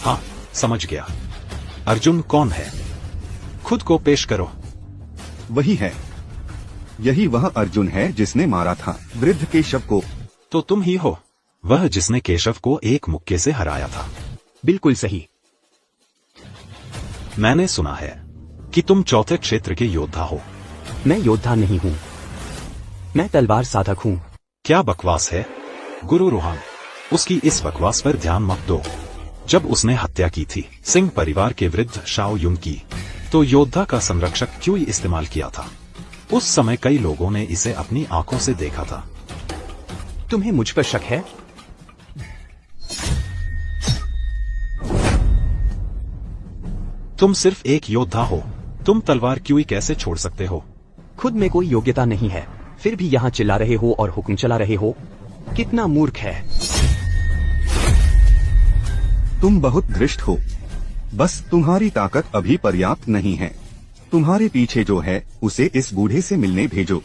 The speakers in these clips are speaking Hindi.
हाँ, समझ गया। अर्जुन कौन है? खुद को पेश करो। वही है, यही वह अर्जुन है जिसने मारा था वृद्ध केशव को। तो तुम ही हो वह जिसने केशव को एक मुक्के से हराया था। बिल्कुल सही। मैंने सुना है कि तुम चौथे क्षेत्र के योद्धा हो। मैं योद्धा नहीं हूँ, मैं तलवार साधक हूँ। क्या बकवास है गुरु रूहान, उसकी इस बकवास पर ध्यान मत दो। जब उसने हत्या की थी सिंह परिवार के वृद्ध शाओ युंग की, तो योद्धा का संरक्षक क्यों इस्तेमाल किया था? उस समय कई लोगों ने इसे अपनी आंखों से देखा था। तुम्हें मुझ पर शक है? तुम सिर्फ एक योद्धा हो, तुम तलवार क्यों कैसे छोड़ सकते हो? खुद में कोई योग्यता नहीं है, फिर भी यहाँ चिल्ला रहे हो और हुक्म चला रहे हो। कितना मूर्ख है। तुम बहुत धृष्ट हो, बस तुम्हारी ताकत अभी पर्याप्त नहीं है। तुम्हारे पीछे जो है उसे इस बूढ़े से मिलने भेजो।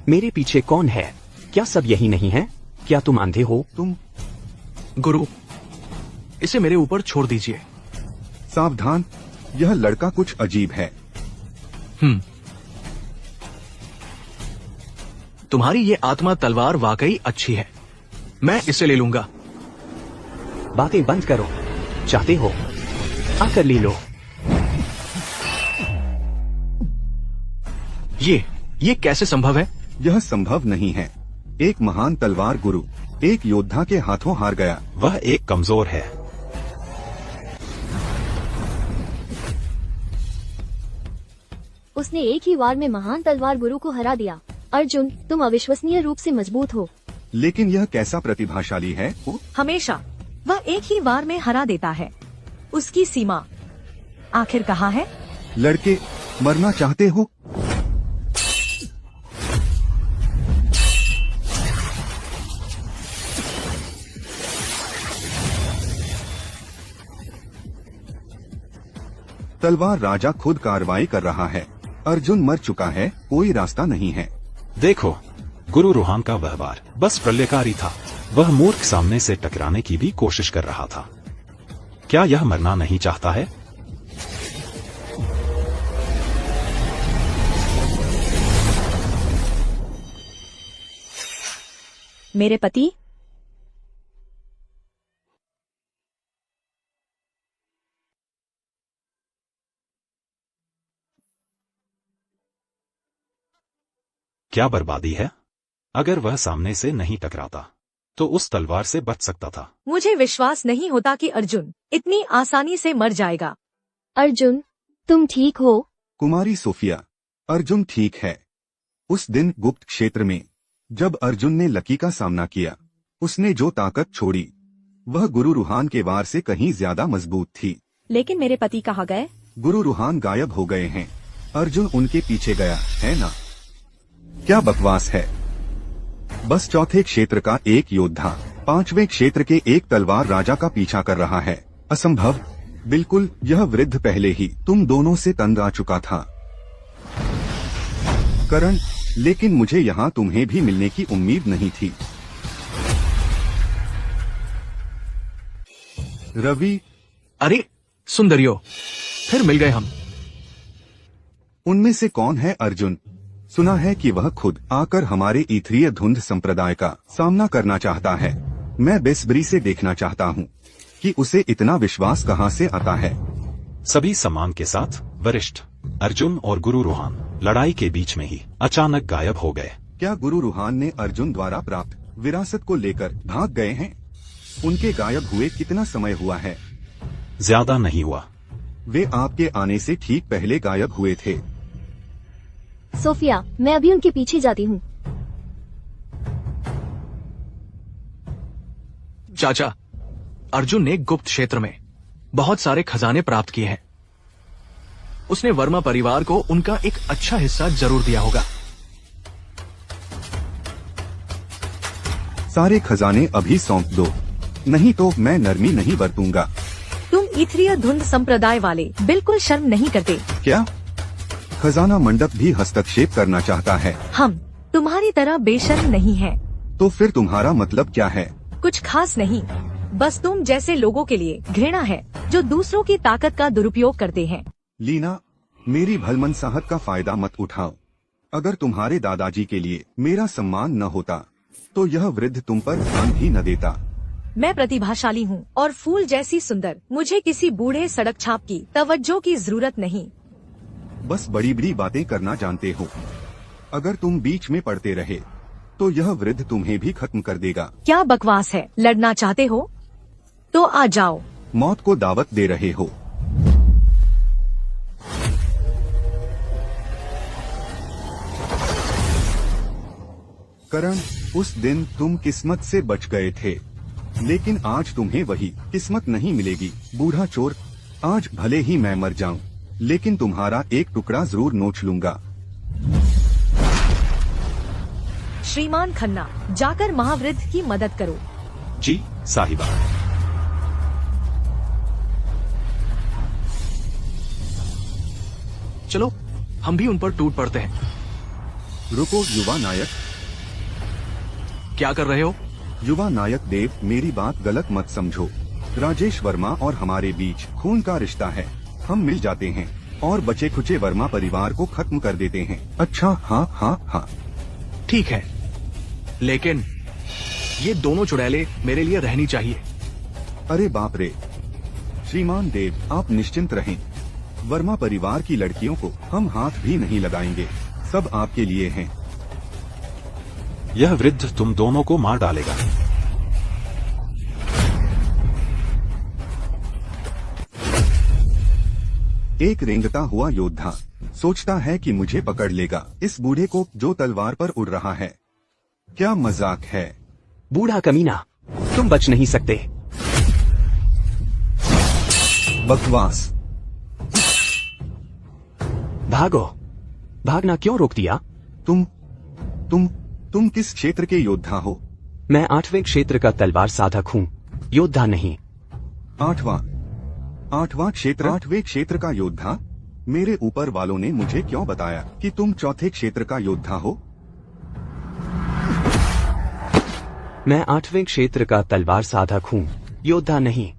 मेरे पीछे कौन है? क्या सब यही नहीं है? क्या तुम अंधे हो? तुम गुरु, इसे मेरे ऊपर छोड़ दीजिए। सावधान, यह लड़का कुछ अजीब है। तुम्हारी ये आत्मा तलवार वाकई अच्छी है, मैं इसे ले लूंगा। बातें बंद करो, चाहते हो आकर ले लो। ये कैसे संभव है? यह संभव नहीं है। एक महान तलवार गुरु एक योद्धा के हाथों हार गया। वह एक कमजोर है। उसने एक ही वार में महान तलवार गुरु को हरा दिया। अर्जुन, तुम अविश्वसनीय रूप से मजबूत हो। लेकिन यह कैसा प्रतिभाशाली है? हमेशा वह एक ही वार में हरा देता है। उसकी सीमा आखिर कहाँ है? लड़के, मरना चाहते हो? तलवार राजा खुद कार्रवाई कर रहा है। अर्जुन मर चुका है, कोई रास्ता नहीं है। देखो, गुरु रूहान का व्यवहार बस प्रलयकारी था। वह मूर्ख सामने से टकराने की भी कोशिश कर रहा था। क्या यह मरना नहीं चाहता है? मेरे पति, क्या बर्बादी है? अगर वह सामने से नहीं टकराता तो उस तलवार से बच सकता था। मुझे विश्वास नहीं होता कि अर्जुन इतनी आसानी से मर जाएगा। अर्जुन, तुम ठीक हो? कुमारी सोफिया, अर्जुन ठीक है। उस दिन गुप्त क्षेत्र में जब अर्जुन ने लकी का सामना किया, उसने जो ताकत छोड़ी वह गुरु रूहान के वार से कहीं ज्यादा मजबूत थी। लेकिन मेरे पति कहाँ गए? गुरु रूहान गायब हो गए हैं। अर्जुन उनके पीछे गया है ना? क्या बकवास है। बस चौथे क्षेत्र का एक योद्धा पांचवें क्षेत्र के एक तलवार राजा का पीछा कर रहा है। असंभव। बिल्कुल, यह वृद्ध पहले ही तुम दोनों से तंग आ चुका था करण, लेकिन मुझे यहाँ तुम्हें भी मिलने की उम्मीद नहीं थी। रवि, अरे सुंदरियो, फिर मिल गए हम। उनमें से कौन है अर्जुन? सुना है कि वह खुद आकर हमारे ईथरीय धुंध संप्रदाय का सामना करना चाहता है। मैं बेसब्री से देखना चाहता हूँ कि उसे इतना विश्वास कहाँ से आता है। सभी सम्मान के साथ वरिष्ठ अर्जुन और गुरु रूहान लड़ाई के बीच में ही अचानक गायब हो गए। क्या गुरु रूहान ने अर्जुन द्वारा प्राप्त विरासत को लेकर भाग गए हैं? उनके गायब हुए कितना समय हुआ है? ज्यादा नहीं हुआ। वे आपके आने से ठीक पहले गायब हुए थे। सोफिया, मैं अभी उनके पीछे जाती हूँ। चाचा, अर्जुन ने गुप्त क्षेत्र में बहुत सारे खजाने प्राप्त किए हैं। उसने वर्मा परिवार को उनका एक अच्छा हिस्सा जरूर दिया होगा। सारे खजाने अभी सौंप दो, नहीं तो मैं नरमी नहीं बरतूंगा। तुम ईथरीय धुंध संप्रदाय वाले बिल्कुल शर्म नहीं करते क्या? खजाना मंडप भी हस्तक्षेप करना चाहता है। हम तुम्हारी तरह बेशर्म नहीं हैं। तो फिर तुम्हारा मतलब क्या है? कुछ खास नहीं, बस तुम जैसे लोगों के लिए घृणा है जो दूसरों की ताकत का दुरुपयोग करते हैं। लीना, मेरी भलमनसाहत का फायदा मत उठाओ। अगर तुम्हारे दादाजी के लिए मेरा सम्मान न होता तो यह वृद्ध तुम पर ध्यान भी न देता। मैं प्रतिभाशाली हूँ और फूल जैसी सुंदर, मुझे किसी बूढ़े सड़क छाप की तवज्जो की जरूरत नहीं। बस बड़ी बड़ी बातें करना जानते हो। अगर तुम बीच में पड़ते रहे तो यह वृद्ध तुम्हें भी खत्म कर देगा। क्या बकवास है, लड़ना चाहते हो तो आ जाओ। मौत को दावत दे रहे हो। करण, उस दिन तुम किस्मत से बच गए थे, लेकिन आज तुम्हें वही किस्मत नहीं मिलेगी। बूढ़ा चोर, आज भले ही मैं मर जाऊं, लेकिन तुम्हारा एक टुकड़ा जरूर नोच लूंगा। श्रीमान खन्ना, जाकर महावृद्ध की मदद करो। जी साहिबा। चलो हम भी उन पर टूट पड़ते हैं। रुको युवा नायक। क्या कर रहे हो? युवा नायक देव, मेरी बात गलत मत समझो। राजेश वर्मा और हमारे बीच खून का रिश्ता है। हम मिल जाते हैं और बचे खुचे वर्मा परिवार को खत्म कर देते हैं। अच्छा, हाँ हाँ हाँ। ठीक है, लेकिन ये दोनों चुड़ैले मेरे लिए रहनी चाहिए। अरे बाप रे। श्रीमान देव, आप निश्चिंत रहें। वर्मा परिवार की लड़कियों को हम हाथ भी नहीं लगाएंगे। सब आपके लिए हैं। यह वृद्ध तुम दोनों को मार डालेगा। एक रेंगता हुआ योद्धा सोचता है कि मुझे पकड़ लेगा इस बूढ़े को जो तलवार पर उड़ रहा है। क्या मजाक है। बूढ़ा कमीना, तुम बच नहीं सकते। बकवास। भागो। भागना क्यों रोक दिया? तुम किस क्षेत्र के योद्धा हो? मैं 8वें क्षेत्र का तलवार साधक हूँ, योद्धा नहीं। 8वां क्षेत्र? 8वें क्षेत्र का योद्धा? मेरे ऊपर वालों ने मुझे क्यों बताया कि तुम 4थे क्षेत्र का योद्धा हो? मैं 8वें क्षेत्र का तलवार साधक हूँ, योद्धा नहीं।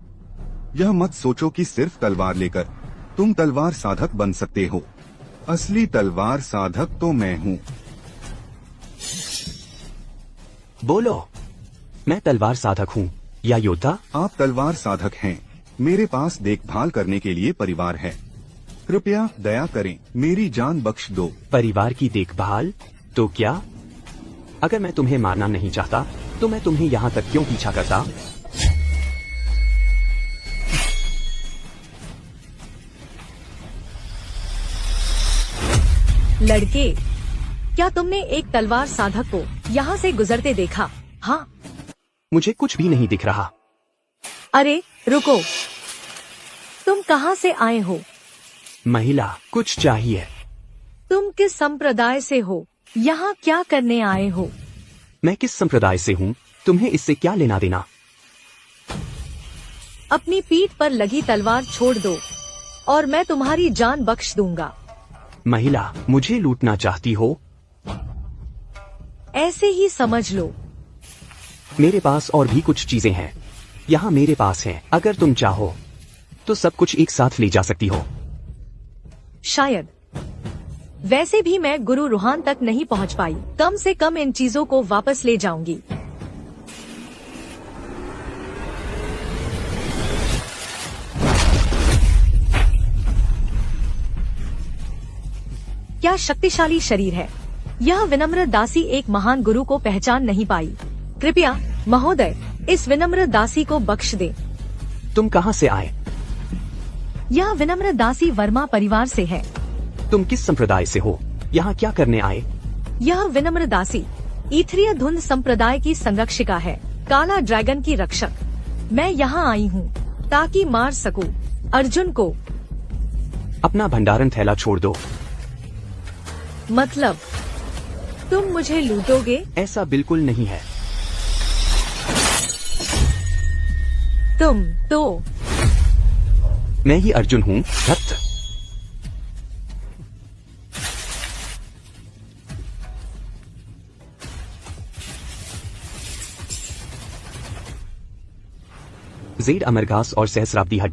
यह मत सोचो कि सिर्फ तलवार लेकर तुम तलवार साधक बन सकते हो। असली तलवार साधक तो मैं हूँ। बोलो, मैं तलवार साधक हूँ या योद्धा? आप तलवार साधक हैं। मेरे पास देखभाल करने के लिए परिवार है। कृपया दया करें, मेरी जान बख्श दो। परिवार की देखभाल? तो क्या? अगर मैं तुम्हें मारना नहीं चाहता तो मैं तुम्हें यहाँ तक क्यों पीछा करता? लड़के, क्या तुमने एक तलवार साधक को यहाँ से गुजरते देखा? हाँ। मुझे कुछ भी नहीं दिख रहा। अरे रुको, तुम कहाँ से आए हो? महिला, कुछ चाहिए? तुम किस संप्रदाय से हो? यहाँ क्या करने आए हो? मैं किस संप्रदाय से हूँ, तुम्हें इससे क्या लेना देना? अपनी पीठ पर लगी तलवार छोड़ दो और मैं तुम्हारी जान बख्श दूंगा। महिला, मुझे लूटना चाहती हो? ऐसे ही समझ लो। मेरे पास और भी कुछ चीजें हैं। यहाँ मेरे पास हैं। अगर तुम चाहो तो सब कुछ एक साथ ले जा सकती हो। शायद। वैसे भी मैं गुरु रूहान तक नहीं पहुँच पाई। कम से कम इन चीजों को वापस ले जाऊंगी। क्या शक्तिशाली शरीर है। यह विनम्र दासी एक महान गुरु को पहचान नहीं पाई। कृपया महोदय, इस विनम्र दासी को बख्श दे। तुम कहाँ से आए? यह विनम्र दासी वर्मा परिवार से है। तुम किस संप्रदाय से हो? यहाँ क्या करने आए? यह विनम्र दासी ईथरीय धुंध संप्रदाय की संरक्षिका है, काला ड्रैगन की रक्षक। मैं यहाँ आई हूँ ताकि मार सकूं अर्जुन को। अपना भंडारण थैला छोड़ दो। मतलब तुम मुझे लूटोगे? ऐसा बिल्कुल नहीं है। तुम तो मैं ही अर्जुन हूँ। धत्त। जेड अमरघास और सहस्राब्दी हड्डी।